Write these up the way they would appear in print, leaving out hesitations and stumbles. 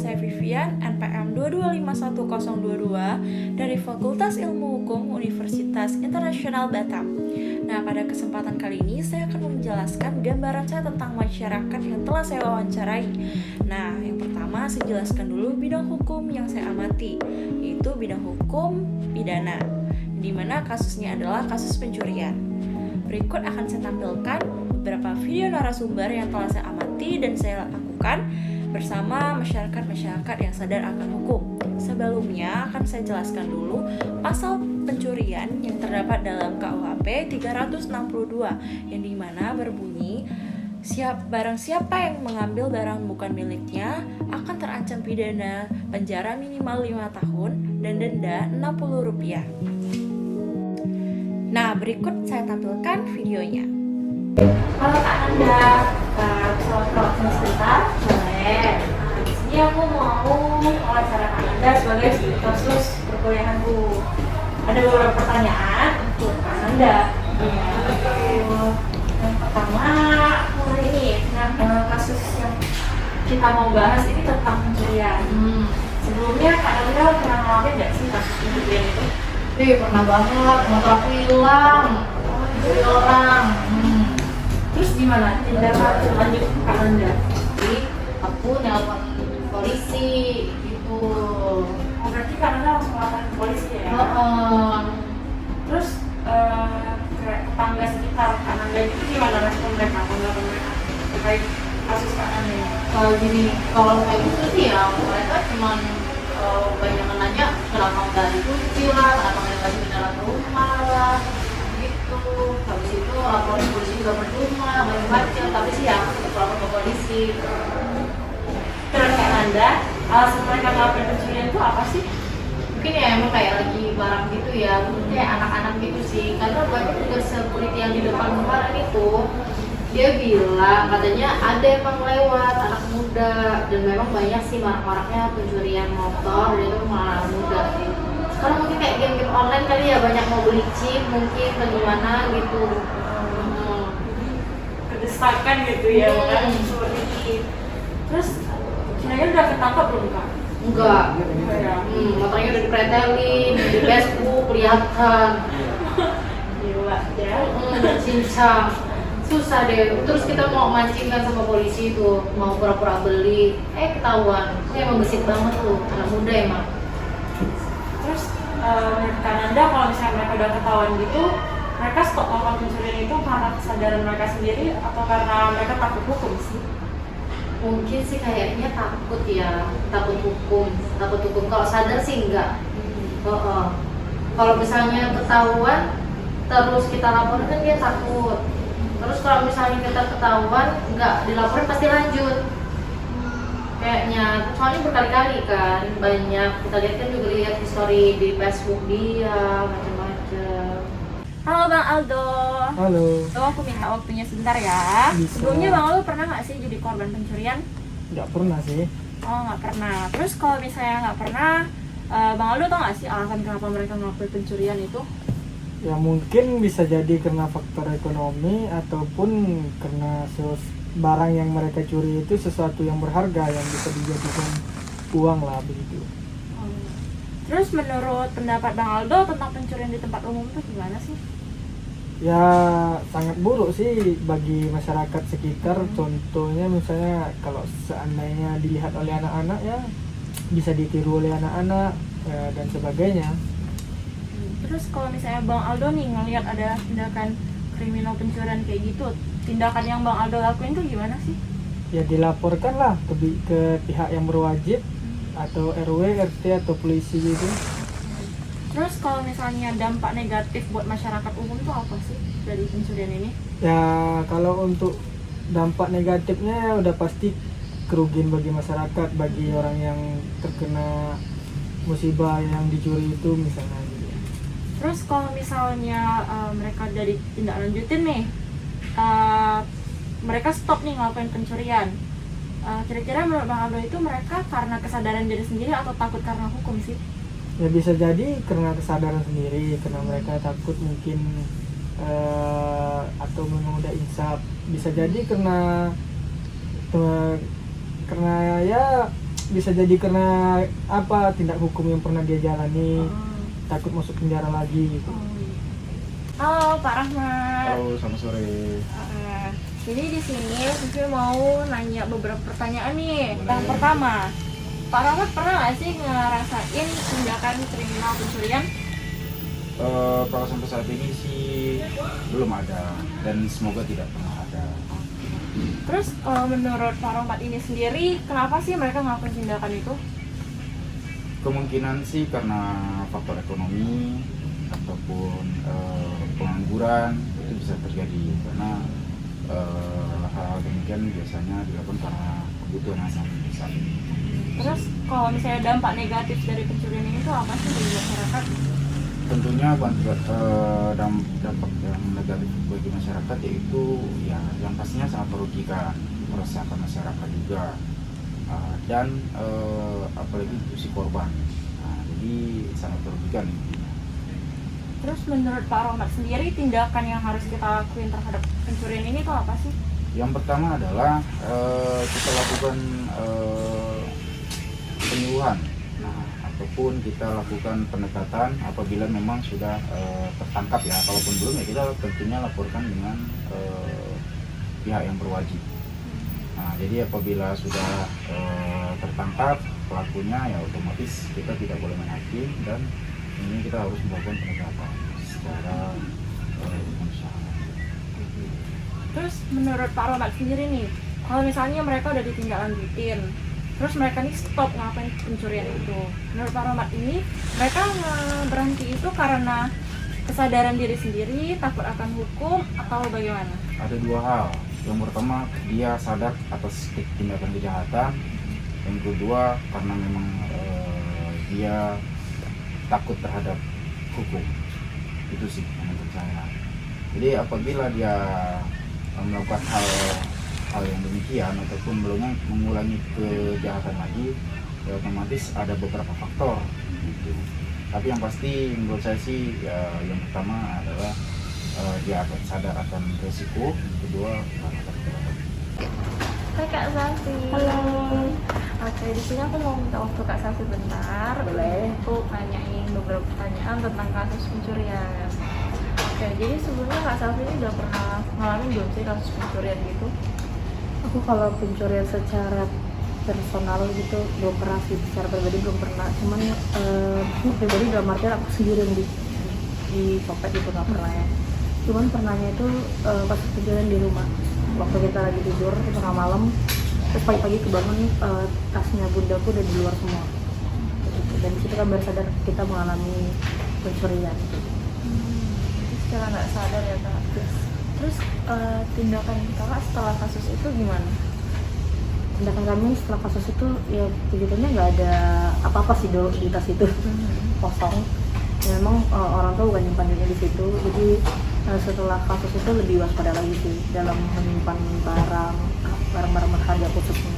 saya Vivian, NPM 2251022 dari Fakultas Ilmu Hukum Universitas Internasional Batam. Nah, pada kesempatan kali ini saya akan menjelaskan gambaran saya tentang masyarakat yang telah saya wawancarai. Nah, yang pertama saya jelaskan dulu bidang hukum yang saya amati, yaitu bidang hukum pidana, di mana kasusnya adalah kasus pencurian. Berikut akan saya tampilkan beberapa video narasumber yang telah saya amati dan saya lakukan bersama masyarakat-masyarakat yang sadar akan hukum. Sebelumnya akan saya jelaskan dulu pasal pencurian yang terdapat dalam KUHP 362 yang dimana berbunyi barang siapa yang mengambil barang bukan miliknya akan terancam pidana penjara minimal 5 tahun dan denda Rp60. Nah, berikut saya tampilkan videonya. Halo Kak Nanda, selamat sebentar. Boleh. Di sini aku mau wawancara Kak Nanda sebagai kasus perkuliahanku. Ada beberapa pertanyaan untuk Kak Nanda. Yang pertama, kasus yang kita mau bahas ini tentang pencurian. Sebelumnya Kak Nanda pernah ngalamin nggak sih kasus pencurian itu? Pernah banget, motor aku hilang, dicuri orang. Terus gimana tindakan lanjut Kak Nanda? Jadi aku nelpon polisi gitu. Berarti Kak Nanda langsung lapor ke polisi ya? Terus kayak tetangga sekitar Kak Nanda itu gimana respon mereka, tanggapan mereka terkait kasus Kak Nanda ini? Kalau kayak gitu sih ya, mereka cuman banyak nanya kenapa nggak dikunci lah, kenapa nggak dikasih ke dalam rumah lah, gitu. Habis itu laporan polisi juga percuma, macam-macam. Tapi sih ya aku tetap lapor ke polisi. Terus Kak Nanda, alasan mereka ngelakuin pencurian itu apa sih? Mungkin ya emang kayak lagi barang gitu ya, mungkin kayak anak-anak gitu sih. Karena banyak juga security yang di depan barang itu, dia bilang katanya ada emang lewat anak muda, dan memang banyak sih marak-maraknya pencurian motor dan itu malah muda. Sekarang mungkin kayak game-game online kali ya, banyak mau beli chip mungkin bagaimana gitu. Kedesakan gitu ya, kan? Seperti. Terus kira-kira udah ketangkap belum Kak? Enggak. Ya. Motornya udah dipretelin di Facebook, kelihatan. Gila ya. Cincang. Susah deh. Terus kita mau mancingkan sama polisi itu, mau pura-pura beli, ketahuan. Itu emang gesit banget tuh, anak muda emang. Terus menurut Kak Nanda, kalau misalnya mereka udah ketahuan gitu, mereka stop melakukan pencurian itu karena kesadaran mereka sendiri atau karena mereka takut hukum sih? Mungkin sih kayaknya takut ya, takut hukum. Kalau sadar sih enggak. Kalau misalnya ketahuan terus kita laporin kan dia takut. Terus kalau misalnya kita ketahuan nggak dilaporin pasti lanjut. Kayaknya soalnya berkali-kali kan, banyak kita lihat kan, juga lihat history di Facebook dia macam-macam. Halo Bang Aldo. Halo. Aku minta waktunya sebentar ya. Bisa. Sebelumnya Bang Aldo pernah nggak sih jadi korban pencurian? Nggak pernah sih. Oh, nggak pernah. Terus kalau misalnya nggak pernah, Bang Aldo tau nggak sih alasan kenapa mereka ngelakuin pencurian itu? Ya mungkin bisa jadi karena faktor ekonomi ataupun karena barang yang mereka curi itu sesuatu yang berharga yang bisa dijadikan uang lah begitu. Terus menurut pendapat Bang Aldo tentang pencurian di tempat umum itu gimana sih? Ya sangat buruk sih bagi masyarakat sekitar. Contohnya misalnya kalau seandainya dilihat oleh anak-anak ya bisa ditiru oleh anak-anak ya, dan sebagainya. Terus kalau misalnya Bang Aldo nih ngelihat ada tindakan kriminal pencurian kayak gitu, tindakan yang Bang Aldo lakuin tuh gimana sih? Ya dilaporkan lah ke pihak yang berwajib atau RW, RT atau polisi gitu. Terus kalau misalnya dampak negatif buat masyarakat umum tuh apa sih dari pencurian ini? Ya kalau untuk dampak negatifnya ya udah pasti kerugian bagi masyarakat, bagi orang yang terkena musibah yang dicuri itu misalnya gitu. Terus kalau misalnya mereka dari tindak lanjutin nih, mereka stop nih ngelakuin pencurian, kira-kira menurut Bang Aldo itu mereka karena kesadaran diri sendiri atau takut karena hukum sih? Ya bisa jadi karena kesadaran sendiri, karena mereka takut mungkin atau memang udah insaf. Bisa jadi karena ya bisa jadi karena apa, tindak hukum yang pernah dia jalani, takut masuk penjara lagi gitu. Halo Pak Rahmat. Halo, selamat sore. Jadi di sini Vivi mau nanya beberapa pertanyaan nih. Boleh. Yang pertama, Pak Rahmat pernah nggak sih ngerasain tindakan kriminal pencurian? Kalau sampai saat ini sih belum ada dan semoga tidak pernah ada. Terus menurut Pak Rahmat ini sendiri, kenapa sih mereka ngelakuin tindakan itu? Kemungkinan sih karena faktor ekonomi ataupun pengangguran itu bisa terjadi karena hal-hal demikian biasanya dilakukan karena kebutuhan yang sangat besar. Terus kalau misalnya dampak negatif dari pencurian ini tuh apa sih bagi masyarakat? Tentunya dampak yang negatif bagi masyarakat yaitu ya yang pastinya sangat merugikan, meresahkan masyarakat juga, dan apalagi si korban. Nah, jadi sangat merugikan intinya. Terus menurut Pak Rahmat sendiri, tindakan yang harus kita lakuin terhadap pencurian ini tuh apa sih? Yang pertama adalah kita lakukan penyuluhan, ataupun kita lakukan pendekatan apabila memang sudah tertangkap ya. Kalaupun belum ya kita tentunya laporkan dengan pihak yang berwajib. Nah, jadi apabila sudah tertangkap pelakunya ya otomatis kita tidak boleh main hakim dan ini kita harus melakukan pendekatan secara kemanusiaan. Terus menurut Pak Rahmat sendiri nih, kalau misalnya mereka udah ditindaklanjutin, terus mereka nih stop ngapain pencurian itu, menurut Pak Rahmat ini mereka berhenti itu karena kesadaran diri sendiri, takut akan hukum, atau bagaimana? Ada dua hal. Yang pertama dia sadar atas tindakan kejahatan. Yang kedua karena memang dia takut terhadap hukum. Itu sih yang menurut saya. Jadi apabila dia melakukan hal yang demikian ataupun mengulangi kejahatan lagi, ya otomatis ada beberapa faktor gitu. Tapi yang pasti menurut saya sih ya, yang pertama adalah dia akan sadar akan resiko, yang kedua karena takut terhadap. Hai Kak Safi. Halo. Oke, di sini aku mau minta waktu Kak Safi bentar. Boleh. Untuk nanyain beberapa pertanyaan tentang kasus pencurian. Oke, jadi sebelumnya Kak Safi ini udah pernah ngalamin belum sih kasus pencurian gitu? Aku kalau pencurian secara personal gitu belum pernah sih, secara pribadi belum pernah. Cuman pribadi dalam artian aku sendiri yang di copet gitu nggak pernah ya. Cuman pernahnya itu pas pencurian di rumah. Waktu kita lagi tidur tengah malam, terus pagi-pagi kebangun tasnya bundaku udah di luar semua. Gitu. Dan disitu kan baru sadar kita mengalami pencurian. Secara nggak sadar ya Kak. Terus tindakan Kakak setelah kasus itu gimana? Tindakan kami setelah kasus itu ya begitunya nggak ada apa-apa sih di tas itu, kosong. Ya, memang orang tua bukan nyimpan duitnya di situ, jadi setelah kasus itu lebih waspada lagi sih dalam menyimpan barang-barang berharga khususnya.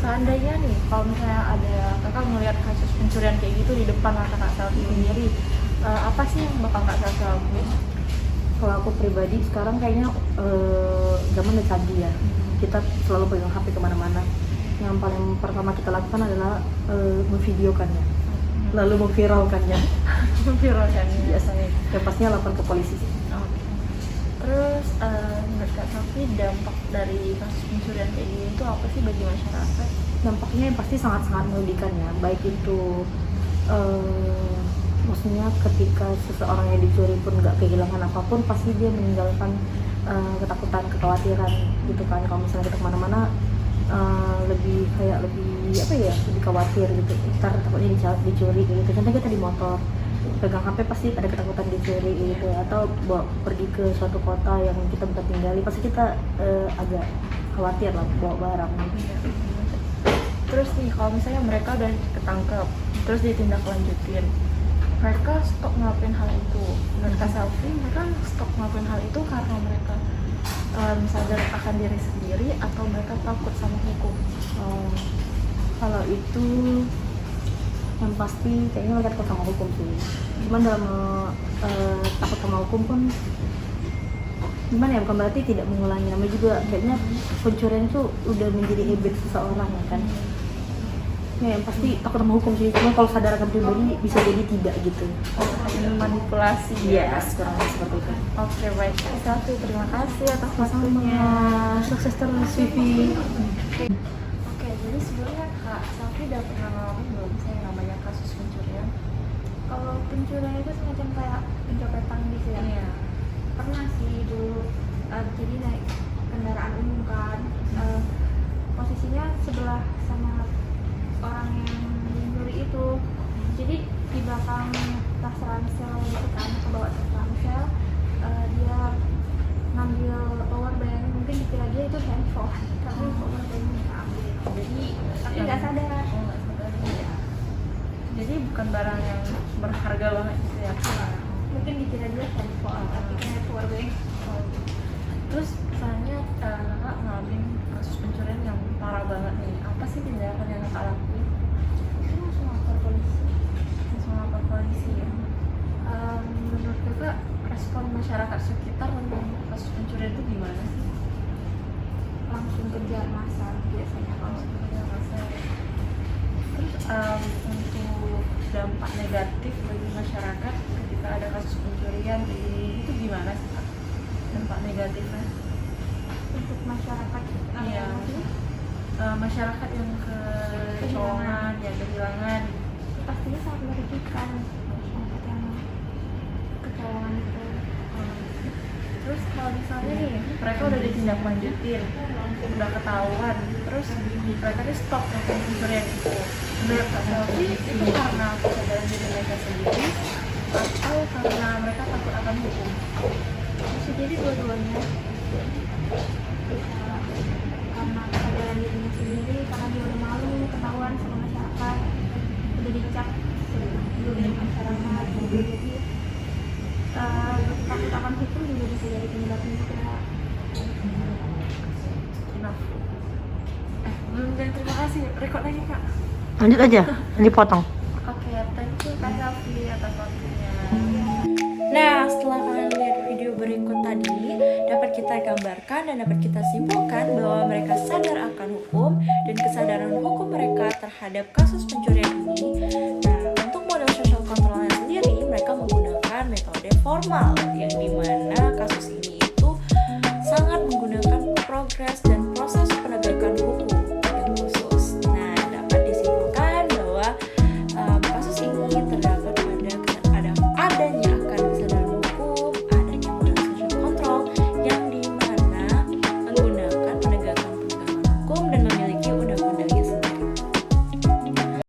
Seandainya nih, kalau misalnya ada Kakak melihat kasus pencurian kayak gitu di depan mata Kak Selvi sendiri, apa sih yang bakal Kak Selvi lakuin? Kalau aku pribadi sekarang kayaknya zaman udah canggih ya, kita selalu pegang HP kemana-mana. Yang paling pertama kita lakukan adalah memvideokannya, lalu memviralkannya. Memviralkan Biasanya ya pastinya lapor ke polisi sih. Terus menurut Kak Selvi dampak dari kasus pencurian kayak gini itu apa sih bagi masyarakat? Dampaknya yang pasti sangat-sangat merugikan ya, baik itu maksudnya ketika seseorang yang dicuri pun nggak kehilangan apapun, pasti dia meninggalkan ketakutan, kekhawatiran gitu kan. Kalau misalnya kita kemana-mana lebih khawatir gitu, ntar takutnya dicuri gitu. Contohnya kita di motor pegang HP pasti ada ketakutan dicuri gitu, atau pergi ke suatu kota yang kita bukan tinggali pasti kita agak khawatir lah bawa barang. Terus nih kalau misalnya mereka udah ketangkep terus ditindaklanjutin, mereka stop ngelakuin hal itu. Menurut Kak Selvi, mereka stop ngelakuin hal itu karena mereka sadar akan diri sendiri atau mereka takut sama hukum? Kalau itu yang pasti kayaknya mereka takut sama hukum sih. Cuman dalam takut sama hukum pun gimana ya, bukan berarti tidak mengulangi. Namanya juga kayaknya pencurian itu udah menjadi habit seseorang ya kan. Ya, yang pasti takut sama hukum sih. Cuma kalau sadar akan pribadi bisa jadi tidak gitu. Manipulasi Yes, kurang lebih seperti itu. Oke, baik. Satu, terima kasih atas Sama waktunya. sukses terus Vivi. Oke, jadi sebenarnya Kak Safi udah pernah ngalamin belum sih yang namanya kasus pencurian? Kalau pencurian itu semacam kayak pencopetan gitu ya. Iya. Pernah sih dulu, jadi naik kendaraan umum kan, posisinya sebelah sama orang yang mencuri itu. Jadi di belakang tas ransel gitu kan, ke bawah tas ransel, dia ngambil power bank, mungkin dikira dia itu handphone, tapi power banknya ambil. Jadi Tapi nggak sadar. Oh, nggak sadar. Iya. Jadi bukan barang yang berharga banget gitu ya. Mungkin dikira dia handphone, tapi kayak power bank. Terus misalnya kakak ngalamin kasus pencurian yang parah banget nih, apa sih tindakan yang kakak lakuin? Itu langsung lapor polisi. Langsung lapor polisi ya? Menurut kakak, Respon masyarakat sekitar tentang kasus pencurian itu gimana sih? langsung kejar massa biasanya kalau Langsung kerja masa ya? Terus untuk dampak negatif bagi masyarakat ketika ada kasus pencurian itu gimana sih Kak? Dampak negatifnya? untuk masyarakat Iya. Masyarakat yang kecolongan, yang kehilangan. pastinya sangat merugikan masyarakat yang kecolongan itu. Terus kalau misalnya nih mereka udah ditindaklanjutin, udah ketahuan, terus mereka di stop melakukan pencurian itu. Menurut Kak Selvi itu karena kesadaran diri mereka sendiri atau karena mereka takut akan hukum? Bisa jadi dua-duanya, bisa karena kesadaran dirinya sendiri, karena dia udah malu ketahuan sama masyarakat, udah dicap di masyarakat, jadi takut akan hukum juga bisa jadi penyebabnya juga. Enough. Belum, dan terima kasih. Record lagi Kak. Lanjut aja, ini potong. Oke, thank you Kak Selvi atas waktunya. Nah, setelah kalian lihat video berikut tadi, dapat kita gambarkan dan dapat kita simpulkan bahwa mereka sadar akan hukum dan kesadaran hukum mereka terhadap kasus pencurian ini. Nah, untuk model social controlnya sendiri, mereka menggunakan metode formal yang dimana kasus ini itu sangat menggunakan progres dan